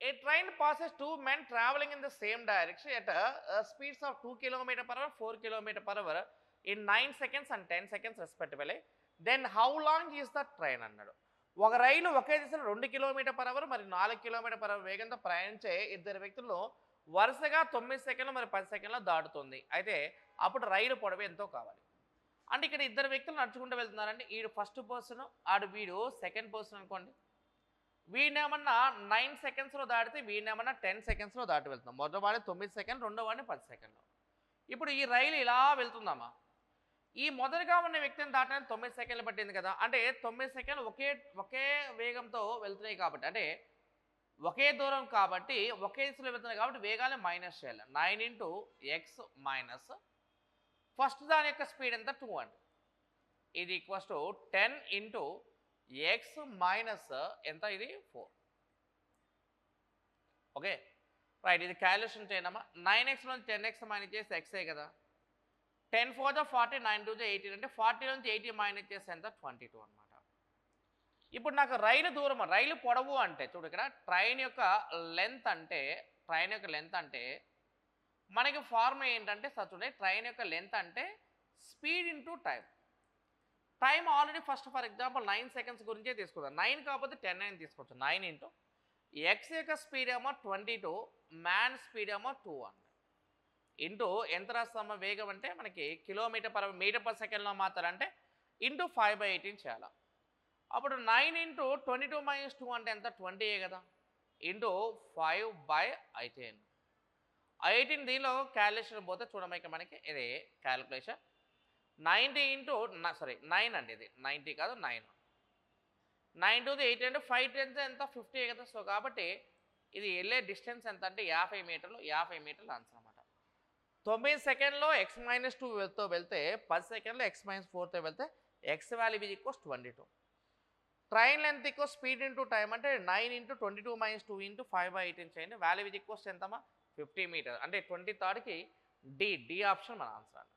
A train passes two men traveling in the same direction at speeds of 2 km per hour, 4 km per hour in 9 seconds and 10 seconds respectively. Then how long is the train అన్నాడు. ఒక రైలు ఒకే దిశలో 2 kilometre per hour మరి 4 kilometre per hour వేగంతో ప్రయాణించే ఇద్దరు వ్యక్తులు వరుసగా 9 సెకండ్లు మరి 10 సెకండ్లు దాటుతుంది. అయితే అప్పుడు రైలు పొడవు ఎంతో కావాలి. అంటే ఇక్కడ ఇద్దరు వ్యక్తులు నడుచుకుంటూ వెళ్తున్నారండి. వీడు ఫస్ట్ పర్సన్, వీడు సెకండ్ పర్సన్ అనుకోండి. వీడినేమన్నా 9 సెకండ్స్లో దాటితే వీడినేమన్నా 10 సెకండ్స్లో దాటి వెళ్తున్నాం. మొదటి వాడిని 9 సెకండ్లు, రెండో వాడిని 10 సెకండ్లు. ఇప్పుడు ఈ రైలు ఇలా వెళ్తుందమ్మా. ఈ మొదటిగా ఉన్న వ్యక్తిని దాటడానికి 9 సెకండ్లు పట్టింది కదా. అంటే 9 సెకండ్లు ఒకే వేగంతో వెళ్తున్నాయి కాబట్టి, అంటే ఒకే దూరం కాబట్టి ఒకే దిశలో వెళ్తున్నాయి కాబట్టి వేగాన్ని మైనస్ చేయాలి. 9 ఇంటూ ఎక్స్ మైనస్ ఫస్ట్ దాని యొక్క స్పీడ్ ఎంత 2 అండి. ఇది equals to 10 into X minus ఎంత, ఇది 4. ఓకే రైట్, ఇది క్యాలిక్యులేషన్ చేయనమ్మా. 9x నుంచి 10x మైనస్ చేస్తే ఎక్సే కదా. 10 4 ద 40, 9 2 ద 18 అంటే 40 నుంచి 80 మైనస్ చేస్తే ఎంత 22 అనమాట. ఇప్పుడు నాకు రైలు దూరం, రైలు పొడవు అంటే చూడు ఇక్కడ ట్రైన్ యొక్క లెంత్ అంటే మనకి ఫార్ములా ఏంటంటే చూడండి, ట్రైన్ యొక్క లెంత్ అంటే speed into time. Time already first for example 9 seconds గురించే తీసుకుందాం. 9 కాకపోతే 10 9 తీసుకోవచ్చు. 9 ఇంటూ ఎక్స్ యొక్క స్పీడ్ ఏమో 22, మ్యాన్ స్పీడ్ ఏమో 2 ఇంటూ ఎంత రాస్తామో వేగం అంటే మనకి కిలోమీటర్ పర్ మీటర్ పర్ సెకండ్లో మాత్రం అంటే ఇంటూ 5/18 చేయాలి. అప్పుడు 9 ఇంటూ 22 మైనస్ 2 అంటే ఎంత 20 కదా, ఇంటూ 5/18. 18 దీనిలో క్యాలిక్యులేషన్ పోతే చూడమైక మనకి ఇది క్యాలిక్యులేషన్ 90 ఇంటూ 9 అండి, ఇది 90 కాదు 9. 9 to 8 అంటే 5 10 ఎంత 50 కదా. సో కాబట్టి ఇది వెళ్ళే డిస్టెన్స్ ఎంత అంటే 50 మీటర్లు. 50 మీటర్లు ఆన్సర్ అనమాట. 9 సెకండ్లో ఎక్స్ మైనస్ 2తో వెళ్తే 10 సెకండ్లో ఎక్స్ మైనస్ 4తో వెళ్తే X value is equals 22. Train length equal speed into time అంటే 9 ఇంటూ 22 మైనస్ 2 ఇంటూ 5/18 చేయండి. వాల్యూ ఈజ్ ఈక్వల్స్ ఎంతమ్మా 50 మీటర్. అంటే 23కి డి ఆప్షన్ మన ఆన్సర్ అండి.